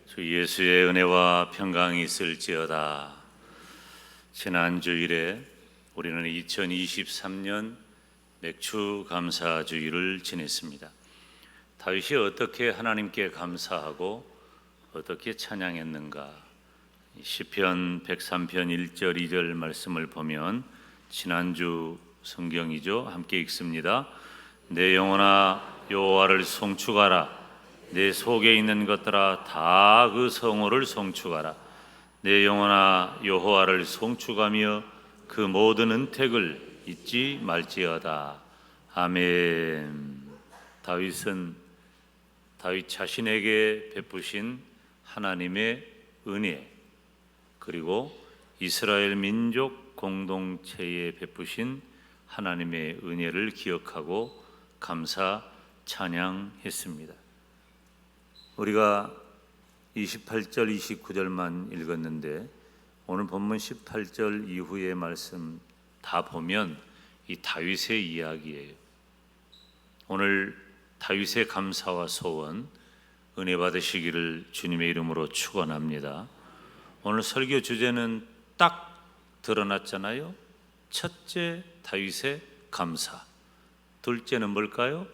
주 예수의 은혜와 평강이 있을지어다. 지난 주일에 우리는 2023년 맥주 감사 주일을 지냈습니다. 다윗이 어떻게 하나님께 감사하고 어떻게 찬양했는가? 시편 103편 1절 2절 말씀을 보면 지난주 성경이죠. 함께 읽습니다. 내 영혼아 여호와를 송축하라. 내 속에 있는 것들아 다 그 성호를 송축하라. 내 영혼아 여호와를 송축하며 그 모든 은택을 잊지 말지어다. 아멘. 다윗 자신에게 베푸신 하나님의 은혜, 그리고 이스라엘 민족 공동체에 베푸신 하나님의 은혜를 기억하고 감사 찬양했습니다. 우리가 28절 29절만 읽었는데 오늘 본문 18절 이후의 말씀 다 보면 이 다윗의 이야기예요. 오늘 다윗의 감사와 소원 은혜 받으시기를 주님의 이름으로 축원합니다. 오늘 설교 주제는 딱 드러났잖아요. 첫째, 다윗의 감사. 둘째는 뭘까요?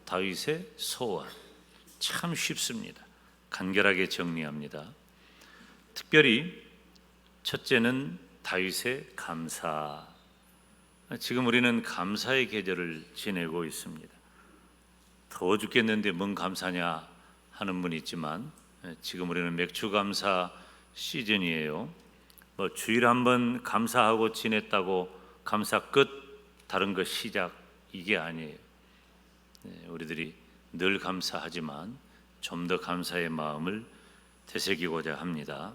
다윗의 소원. 참 쉽습니다. 간결하게 정리합니다. 특별히 첫째는 다윗의 감사. 지금 우리는 감사의 계절을 지내고 있습니다. 더워 죽겠는데 뭔 감사냐 하는 분이 있지만 지금 우리는 맥주 감사 시즌이에요. 주일에 한번 감사하고 지냈다고 감사 끝, 다른 거 시작, 이게 아니에요. 우리들이 늘 감사하지만 좀 더 감사의 마음을 되새기고자 합니다.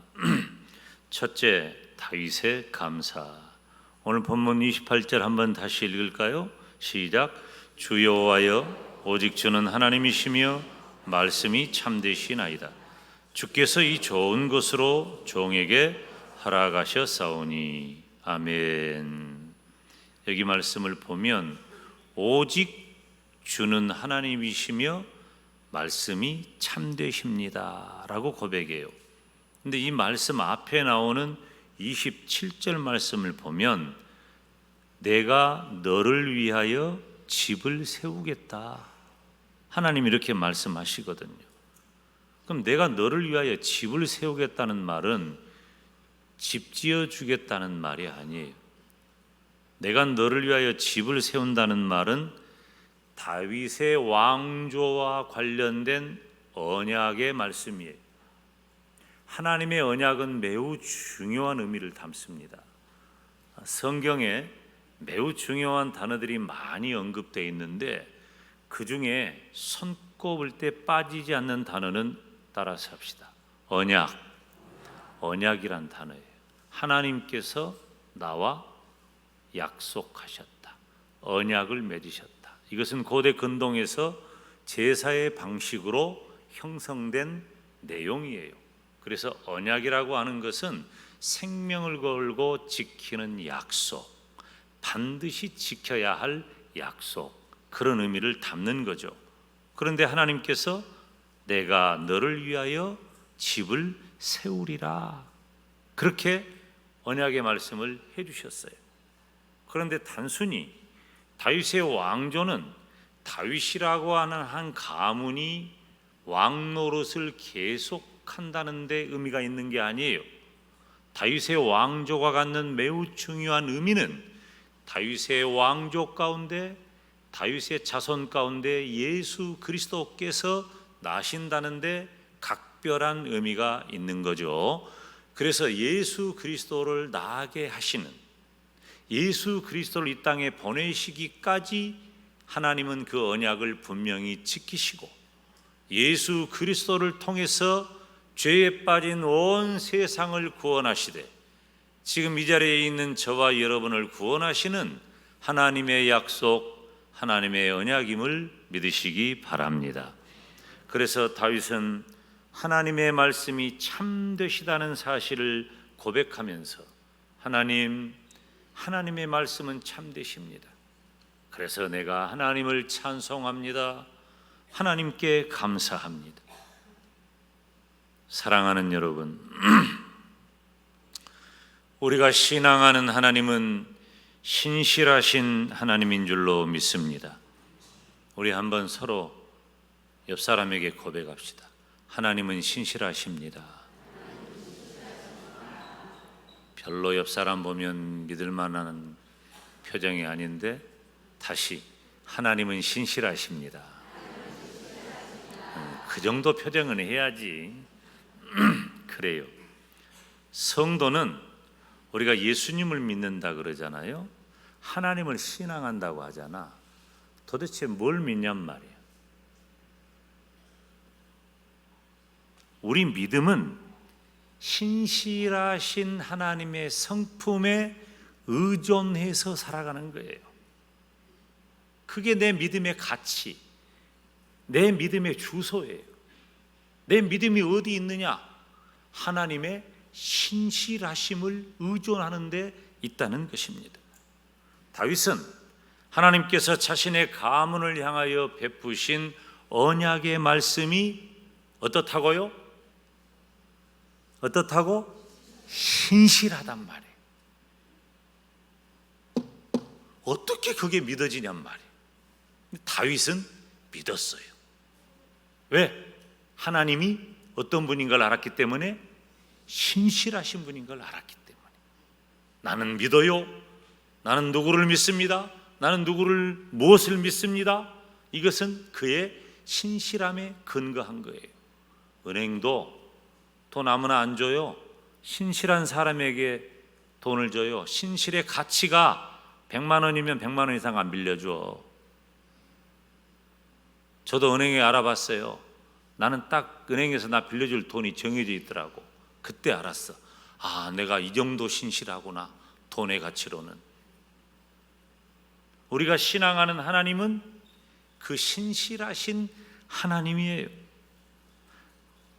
첫째, 다윗의 감사. 오늘 본문 28절 한번 다시 읽을까요? 시작. 주 여호와여 오직 주는 하나님이시며 말씀이 참되시나이다. 주께서 이 좋은 것으로 종에게 허락하셨사오니. 아멘. 여기 말씀을 보면 오직 주는 하나님이시며 말씀이 참되십니다 라고 고백해요. 근데 이 말씀 앞에 나오는 27절 말씀을 보면 내가 너를 위하여 집을 세우겠다, 하나님이 이렇게 말씀하시거든요. 그럼 내가 너를 위하여 집을 세우겠다는 말은 집 지어주겠다는 말이 아니에요. 내가 너를 위하여 집을 세운다는 말은 다윗의 왕조와 관련된 언약의 말씀이에요. 하나님의 언약은 매우 중요한 의미를 담습니다. 성경에 매우 중요한 단어들이 많이 언급되어 있는데 그 중에 손꼽을 때 빠지지 않는 단어는 따라서 합시다. 언약이란 단어예요. 하나님께서 나와 약속하셨다. 언약을 맺으셨다. 이것은 고대 근동에서 제사의 방식으로 형성된 내용이에요. 그래서 언약이라고 하는 것은 생명을 걸고 지키는 약속, 반드시 지켜야 할 약속, 그런 의미를 담는 거죠. 그런데 하나님께서 내가 너를 위하여 집을 세우리라, 그렇게 언약의 말씀을 해주셨어요. 그런데 단순히 다윗의 왕조는 다윗이라고 하는 한 가문이 왕 노릇을 계속한다는 데 의미가 있는 게 아니에요. 다윗의 왕조가 갖는 매우 중요한 의미는 다윗의 왕조 가운데, 다윗의 자손 가운데 예수 그리스도께서 나신다는 데 각별한 의미가 있는 거죠. 그래서 예수 그리스도를 나게 하시는, 예수 그리스도를 이 땅에 보내시기까지 하나님은 그 언약을 분명히 지키시고 예수 그리스도를 통해서 죄에 빠진 온 세상을 구원하시되 지금 이 자리에 있는 저와 여러분을 구원하시는 하나님의 약속, 하나님의 언약임을 믿으시기 바랍니다. 그래서 다윗은 하나님의 말씀이 참되시다는 사실을 고백하면서 하나님의 말씀은 참되십니다. 그래서 내가 하나님을 찬송합니다. 하나님께 감사합니다. 사랑하는 여러분, 우리가 신앙하는 하나님은 신실하신 하나님인 줄로 믿습니다. 우리 한번 서로 옆 사람에게 고백합시다. 하나님은 신실하십니다. 별로 옆 사람 보면 믿을 만한 표정이 아닌데 다시 하나님은 신실하십니다. 그 정도 표정은 해야지. 그래요. 성도는 우리가 예수님을 믿는다 그러잖아요. 하나님을 신앙한다고 하잖아. 도대체 뭘 믿냔 말이야. 우리 믿음은 신실하신 하나님의 성품에 의존해서 살아가는 거예요. 그게 내 믿음의 가치, 내 믿음의 주소예요. 내 믿음이 어디 있느냐? 하나님의 신실하심을 의존하는 데 있다는 것입니다. 다윗은 하나님께서 자신의 가문을 향하여 베푸신 언약의 말씀이 어떻다고요? 어떻다고? 신실하단 말이에요. 어떻게 그게 믿어지냔 말이에요. 다윗은 믿었어요. 왜? 하나님이 어떤 분인 걸 알았기 때문에, 신실하신 분인 걸 알았기 때문에. 나는 믿어요. 나는 누구를 믿습니다. 나는 누구를 무엇을 믿습니다. 이것은 그의 신실함에 근거한 거예요. 은행도 돈 아무나 안 줘요. 신실한 사람에게 돈을 줘요. 신실의 가치가 100만 원이면 100만 원 이상 안 빌려줘. 저도 은행에 알아봤어요. 나는 딱 은행에서 나 빌려줄 돈이 정해져 있더라고. 그때 알았어. 아, 내가 이 정도 신실하구나. 돈의 가치로는. 우리가 신앙하는 하나님은 그 신실하신 하나님이에요.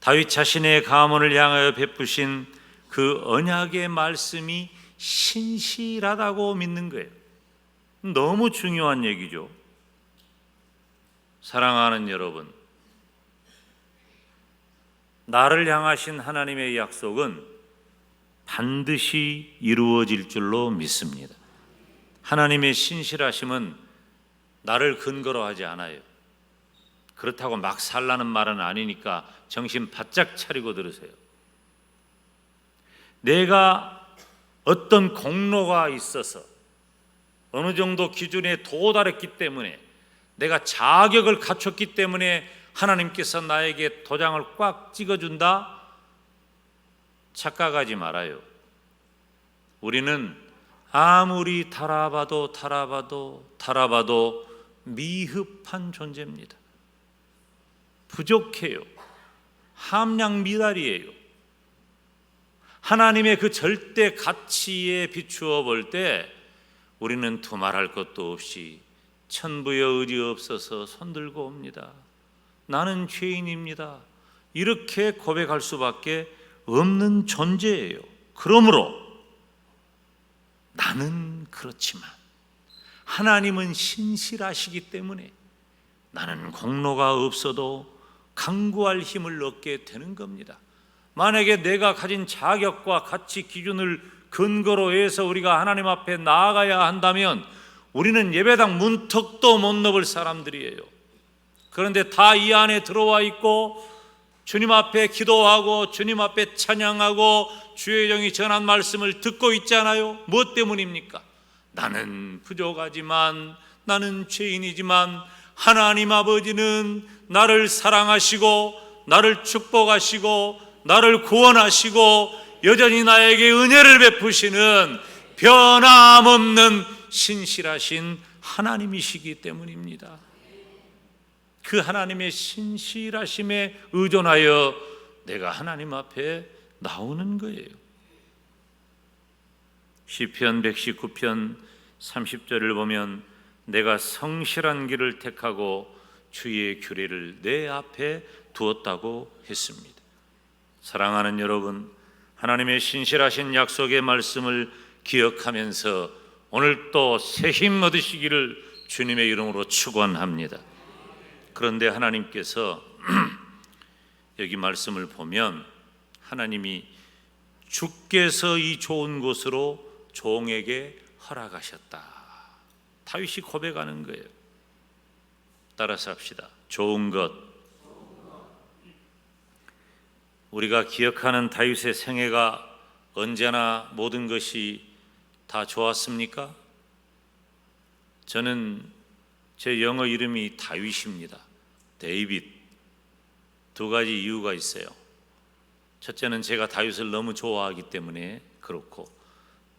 다윗 자신의 가문을 향하여 베푸신 그 언약의 말씀이 신실하다고 믿는 거예요. 너무 중요한 얘기죠. 사랑하는 여러분, 나를 향하신 하나님의 약속은 반드시 이루어질 줄로 믿습니다. 하나님의 신실하심은 나를 근거로 하지 않아요. 그렇다고 막 살라는 말은 아니니까 정신 바짝 차리고 들으세요. 내가 어떤 공로가 있어서 어느 정도 기준에 도달했기 때문에, 내가 자격을 갖췄기 때문에 하나님께서 나에게 도장을 꽉 찍어준다? 착각하지 말아요. 우리는 아무리 달아봐도 미흡한 존재입니다. 부족해요. 함량 미달이에요. 하나님의 그 절대 가치에 비추어 볼 때 우리는 두말할 것도 없이 천부여 의지 없어서 손들고 옵니다. 나는 죄인입니다. 이렇게 고백할 수밖에 없는 존재예요. 그러므로 나는 그렇지만 하나님은 신실하시기 때문에 나는 공로가 없어도 강구할 힘을 얻게 되는 겁니다. 만약에 내가 가진 자격과 가치 기준을 근거로 해서 우리가 하나님 앞에 나아가야 한다면 우리는 예배당 문턱도 못 넘을 사람들이에요. 그런데 다 이 안에 들어와 있고 주님 앞에 기도하고 주님 앞에 찬양하고 주의 영이 전한 말씀을 듣고 있잖아요. 무엇 때문입니까? 나는 부족하지만, 나는 죄인이지만 하나님 아버지는 나를 사랑하시고 나를 축복하시고 나를 구원하시고 여전히 나에게 은혜를 베푸시는 변함없는 신실하신 하나님이시기 때문입니다. 그 하나님의 신실하심에 의존하여 내가 하나님 앞에 나오는 거예요. 시편 119편 30절을 보면 내가 성실한 길을 택하고 주의 규례를 내 앞에 두었다고 했습니다. 사랑하는 여러분, 하나님의 신실하신 약속의 말씀을 기억하면서 오늘 또 새 힘 얻으시기를 주님의 이름으로 축원합니다. 그런데 하나님께서 여기 말씀을 보면 하나님이 주께서 이 좋은 곳으로 종에게 허락하셨다. 다윗이 고백하는 거예요. 따라서 합시다. 좋은 것. 우리가 기억하는 다윗의 생애가 언제나 모든 것이 다 좋았습니까? 저는 제 영어 이름이 다윗입니다. 데이빗. 두 가지 이유가 있어요. 첫째는 제가 다윗을 너무 좋아하기 때문에 그렇고,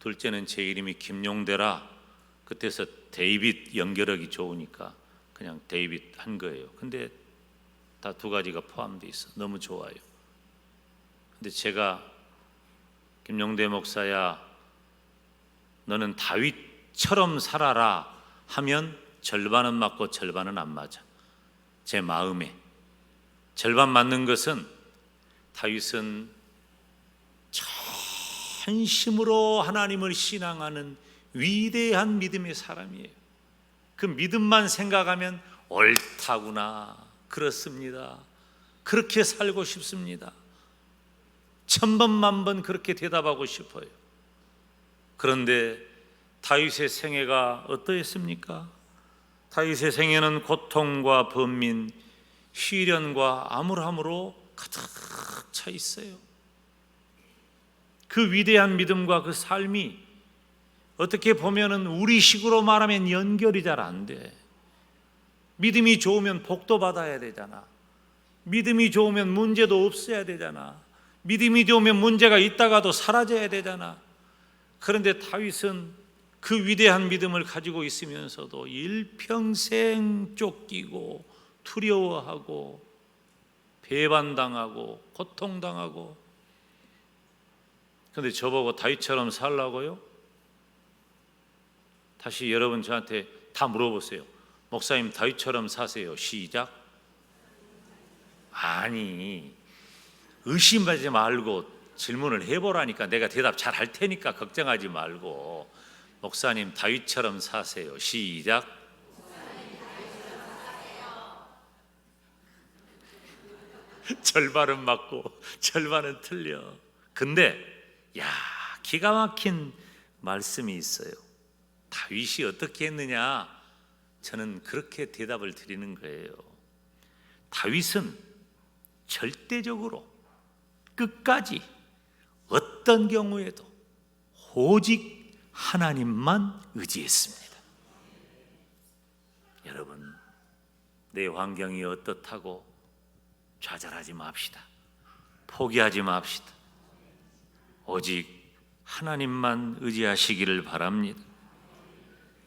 둘째는 제 이름이 김용대라 그때서 데이빗 연결하기 좋으니까 그냥 데이빗 한 거예요. 근데 다 두 가지가 포함되어 있어. 너무 좋아요. 근데 제가 김용대 목사야, 너는 다윗처럼 살아라 하면 절반은 맞고 절반은 안 맞아. 제 마음에 절반 맞는 것은 다윗은 전심으로 하나님을 신앙하는 위대한 믿음의 사람이에요. 그 믿음만 생각하면 옳다구나, 그렇습니다, 그렇게 살고 싶습니다, 천번 만번 그렇게 대답하고 싶어요. 그런데 다윗의 생애가 어떠했습니까? 다윗의 생애는 고통과 번민, 시련과 암울함으로 가득 차 있어요. 그 위대한 믿음과 그 삶이 어떻게 보면은 우리식으로 말하면 연결이 잘 안 돼. 믿음이 좋으면 복도 받아야 되잖아. 믿음이 좋으면 문제도 없어야 되잖아. 믿음이 좋으면 문제가 있다가도 사라져야 되잖아. 그런데 다윗은 그 위대한 믿음을 가지고 있으면서도 일평생 쫓기고 두려워하고 배반당하고 고통당하고. 그런데 저보고 다윗처럼 살라고요? 다시 여러분 저한테 다 물어보세요. 목사님, 다윗처럼 사세요. 시작. 아니, 의심하지 말고 질문을 해보라니까. 내가 대답 잘 할 테니까 걱정하지 말고. 목사님, 다윗처럼 사세요. 시작. 절반은 맞고 절반은 틀려. 근데 기가 막힌 말씀이 있어요. 다윗이 어떻게 했느냐? 저는 그렇게 대답을 드리는 거예요. 다윗은 절대적으로 끝까지 어떤 경우에도 오직 하나님만 의지했습니다. 여러분, 내 환경이 어떻다고 좌절하지 맙시다. 포기하지 맙시다. 오직 하나님만 의지하시기를 바랍니다.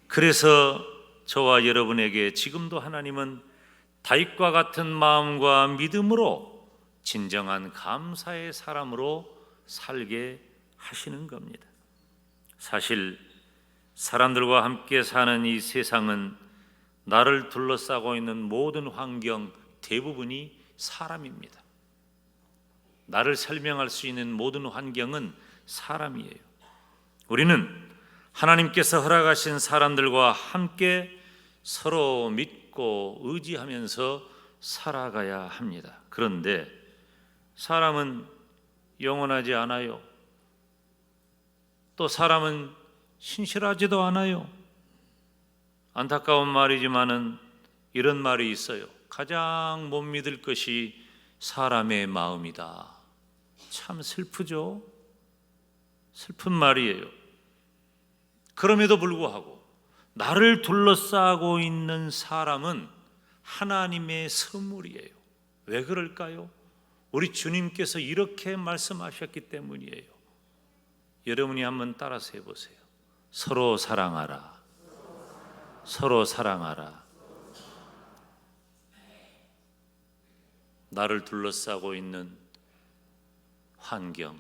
그래서 저와 여러분에게 지금도 하나님은 다윗과 같은 마음과 믿음으로 진정한 감사의 사람으로 살게 하시는 겁니다. 사실 사람들과 함께 사는 이 세상은 나를 둘러싸고 있는 모든 환경 대부분이 사람입니다. 나를 설명할 수 있는 모든 환경은 사람이에요. 우리는 하나님께서 허락하신 사람들과 함께 서로 믿고 의지하면서 살아가야 합니다. 그런데 사람은 영원하지 않아요. 또 사람은 신실하지도 않아요. 안타까운 말이지만은 이런 말이 있어요. 가장 못 믿을 것이 사람의 마음이다. 참 슬프죠? 슬픈 말이에요. 그럼에도 불구하고 나를 둘러싸고 있는 사람은 하나님의 선물이에요. 왜 그럴까요? 우리 주님께서 이렇게 말씀하셨기 때문이에요. 여러분이 한번 따라서 해보세요. 서로 사랑하라. 서로 사랑하라. 나를 둘러싸고 있는 환경,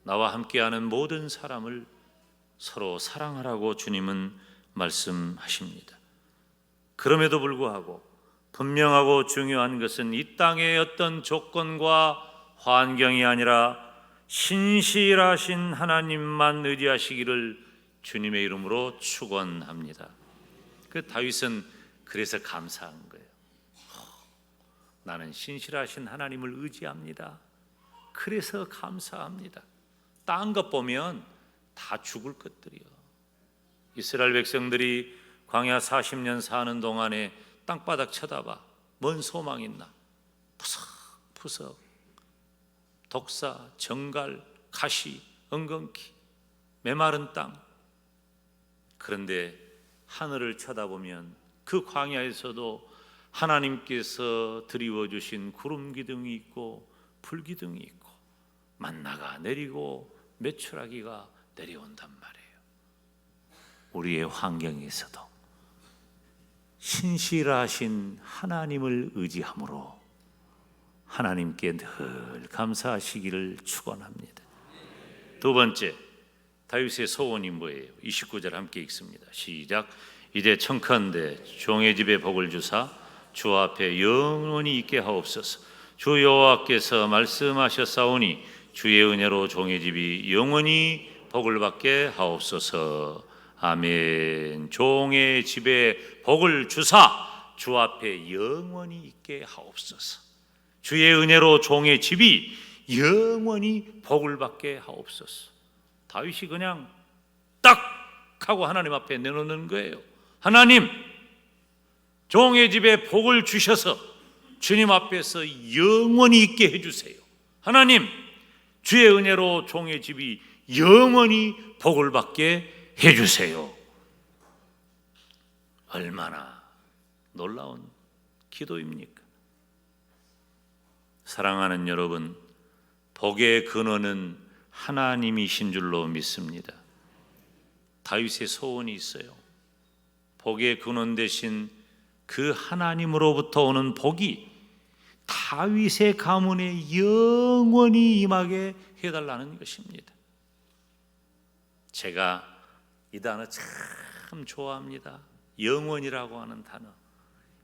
나와 함께하는 모든 사람을 서로 사랑하라고 주님은 말씀하십니다. 그럼에도 불구하고 분명하고 중요한 것은 이 땅의 어떤 조건과 환경이 아니라 신실하신 하나님만 의지하시기를 주님의 이름으로 축원합니다. 그 다윗은 그래서 감사한 거예요. 나는 신실하신 하나님을 의지합니다. 그래서 감사합니다. 딴 것 보면 다 죽을 것들이요. 이스라엘 백성들이 광야 40년 사는 동안에 땅바닥 쳐다봐. 뭔 소망 있나? 푸석푸석 독사, 정갈, 가시, 엉겅퀴, 메마른 땅. 그런데 하늘을 쳐다보면 그 광야에서도 하나님께서 드리워 주신 구름 기둥이 있고 불 기둥이 있고 만나가 내리고 메추라기가 내려온단 말이에요. 우리의 환경에서도 신실하신 하나님을 의지함으로 하나님께 늘 감사하시기를 축원합니다. 두 번째, 다윗의 소원이 뭐예요? 29절 함께 읽습니다. 시작. 이제 청컨대 종의 집에 복을 주사 주 앞에 영원히 있게 하옵소서. 주 여호와께서 말씀하셨사오니 주의 은혜로 종의 집이 영원히 복을 받게 하옵소서. 아멘. 종의 집에 복을 주사 주 앞에 영원히 있게 하옵소서. 주의 은혜로 종의 집이 영원히 복을 받게 하옵소서. 다윗이 그냥 딱 하고 하나님 앞에 내놓는 거예요. 하나님, 종의 집에 복을 주셔서 주님 앞에서 영원히 있게 해주세요. 하나님, 주의 은혜로 종의 집이 영원히 복을 받게 해주세요. 얼마나 놀라운 기도입니까? 사랑하는 여러분, 복의 근원은 하나님이신 줄로 믿습니다. 다윗의 소원이 있어요. 복의 근원 되신 그 하나님으로부터 오는 복이 다윗의 가문에 영원히 임하게 해달라는 것입니다. 제가 이 단어 참 좋아합니다. 영원이라고 하는 단어.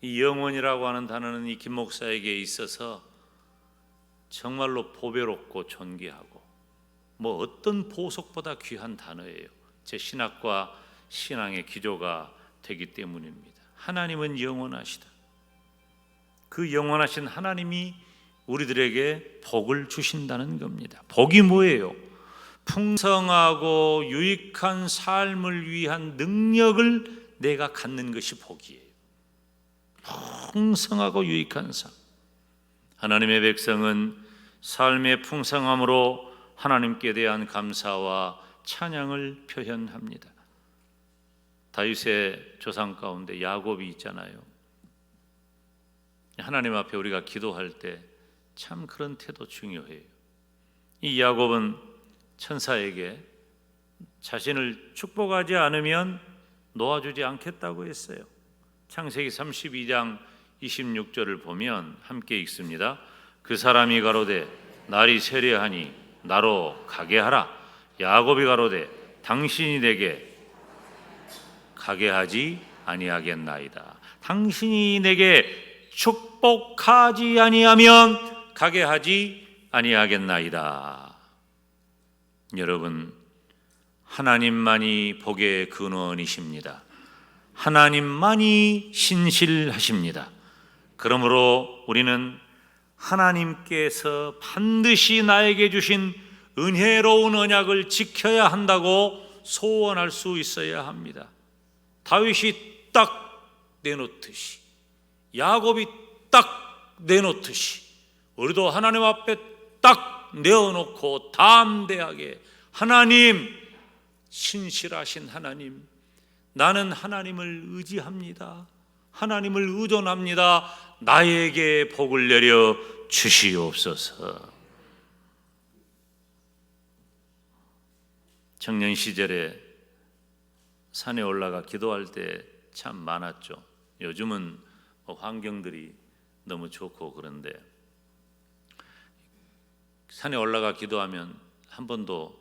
이 영원이라고 하는 단어는 이 김 목사에게 있어서 정말로 보배롭고 존귀하고 뭐 어떤 보석보다 귀한 단어예요. 제 신학과 신앙의 기조가 되기 때문입니다. 하나님은 영원하시다. 그 영원하신 하나님이 우리들에게 복을 주신다는 겁니다. 복이 뭐예요? 풍성하고 유익한 삶을 위한 능력을 내가 갖는 것이 복이에요. 풍성하고 유익한 삶. 하나님의 백성은 삶의 풍성함으로 하나님께 대한 감사와 찬양을 표현합니다. 다윗의 조상 가운데 야곱이 있잖아요. 하나님 앞에 우리가 기도할 때 참 그런 태도 중요해요. 이 야곱은 천사에게 자신을 축복하지 않으면 놓아주지 않겠다고 했어요. 창세기 32장 26절을 보면 함께 읽습니다. 그 사람이 가로되 날이 세려하니 나로 가게 하라. 야곱이 가로되 당신이 내게 가게 하지 아니하겠나이다. 당신이 내게 축복하지 아니하면 가게 하지 아니하겠나이다. 여러분, 하나님만이 복의 근원이십니다. 하나님만이 신실하십니다. 그러므로 우리는 하나님께서 반드시 나에게 주신 은혜로운 언약을 지켜야 한다고 소원할 수 있어야 합니다. 다윗이 딱 내놓듯이, 야곱이 딱 내놓듯이 우리도 하나님 앞에 딱 내어놓고 담대하게 하나님, 신실하신 하나님, 나는 하나님을 의지합니다. 하나님을 의존합니다. 나에게 복을 내려 주시옵소서. 청년 시절에 산에 올라가 기도할 때 참 많았죠. 요즘은 환경들이 너무 좋고 그런데 산에 올라가 기도하면 한 번도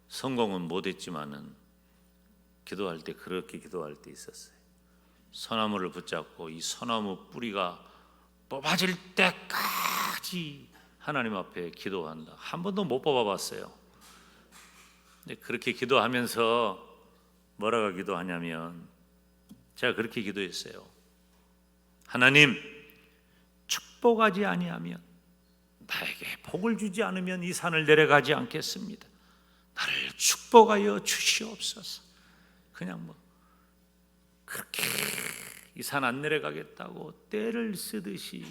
성공은 못했지만은 기도할 때 그렇게 기도할 때 있었어요. 소나무를 붙잡고 이 소나무 뿌리가 뽑아질 때까지 하나님 앞에 기도한다. 한 번도 못 뽑아봤어요. 근데 그렇게 기도하면서 뭐라고 기도하냐면 제가 그렇게 기도했어요. 하나님, 축복하지 아니하면 나에게 복을 주지 않으면 이 산을 내려가지 않겠습니다. 나를 축복하여 주시옵소서. 그냥 그렇게 이 산 안 내려가겠다고 떼를 쓰듯이.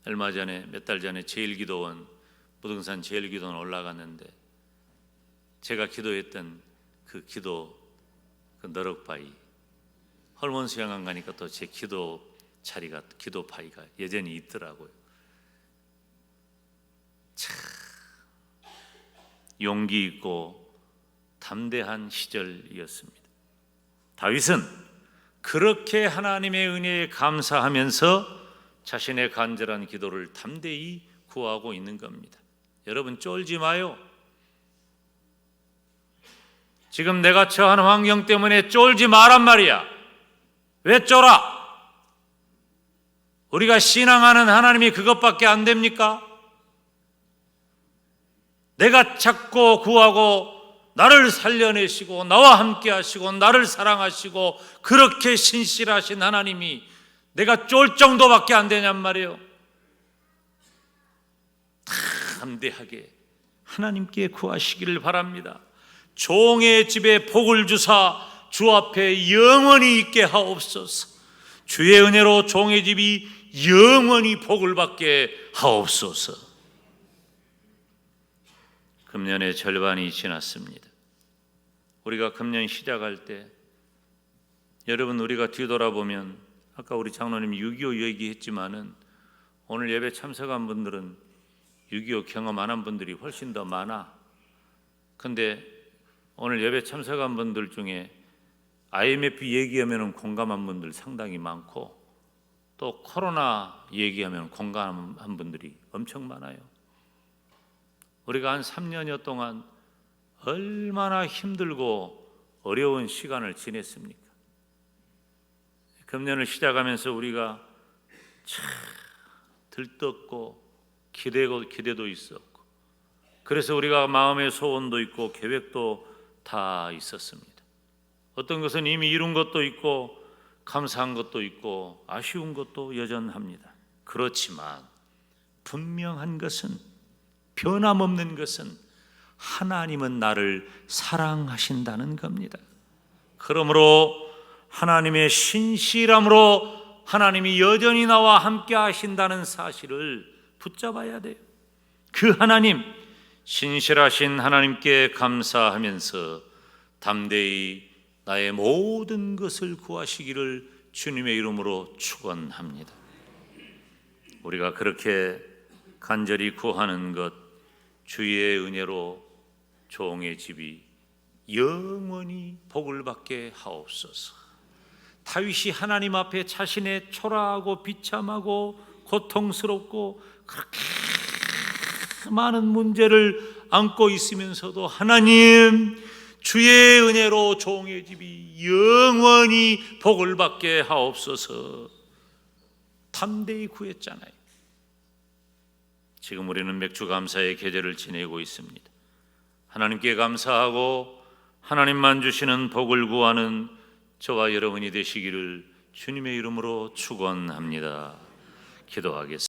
얼마 전에, 몇 달 전에 제일기도원, 부등산 제일기도원 올라갔는데 제가 기도했던 그 기도, 그 너럭바위, 헐몬 수양관 가니까 또 제 기도 자리가, 기도 바위가 여전히 있더라고요. 참 용기 있고 담대한 시절이었습니다. 다윗은 그렇게 하나님의 은혜에 감사하면서 자신의 간절한 기도를 담대히 구하고 있는 겁니다. 여러분, 쫄지 마요. 지금 내가 처한 환경 때문에 쫄지 마란 말이야. 왜 쫄아? 우리가 신앙하는 하나님이 그것밖에 안 됩니까? 내가 찾고 구하고 나를 살려내시고 나와 함께 하시고 나를 사랑하시고 그렇게 신실하신 하나님이 내가 쫄 정도밖에 안 되냔 말이에요. 담대하게 하나님께 구하시기를 바랍니다. 종의 집에 복을 주사 주 앞에 영원히 있게 하옵소서. 주의 은혜로 종의 집이 영원히 복을 받게 하옵소서. 금년의 절반이 지났습니다. 우리가 금년 시작할 때 여러분, 우리가 뒤돌아보면 아까 우리 장로님이 6.25 얘기했지만은 오늘 예배 참석한 분들은 6.25 경험 안 한 분들이 훨씬 더 많아. 근데 오늘 예배 참석한 분들 중에 IMF 얘기하면 공감한 분들 상당히 많고 또 코로나 얘기하면 공감한 분들이 엄청 많아요. 우리가 한 3년여 동안 얼마나 힘들고 어려운 시간을 지냈습니까? 금년을 시작하면서 우리가 참 들떴고 기대도 있었고, 그래서 우리가 마음의 소원도 있고 계획도 다 있었습니다. 어떤 것은 이미 이룬 것도 있고 감사한 것도 있고 아쉬운 것도 여전합니다. 그렇지만 분명한 것은, 변함없는 것은 하나님은 나를 사랑하신다는 겁니다. 그러므로 하나님의 신실함으로 하나님이 여전히 나와 함께 하신다는 사실을 붙잡아야 돼요. 그 하나님, 신실하신 하나님께 감사하면서 담대히 나의 모든 것을 구하시기를 주님의 이름으로 축원합니다. 우리가 그렇게 간절히 구하는 것, 주의 은혜로 종의 집이 영원히 복을 받게 하옵소서. 다윗이 하나님 앞에 자신의 초라하고 비참하고 고통스럽고 그렇게 많은 문제를 안고 있으면서도 하나님, 주의 은혜로 종의 집이 영원히 복을 받게 하옵소서 담대히 구했잖아요. 지금 우리는 맥주 감사의 계절을 지내고 있습니다. 하나님께 감사하고 하나님만 주시는 복을 구하는 저와 여러분이 되시기를 주님의 이름으로 축원합니다. 기도하겠습니다.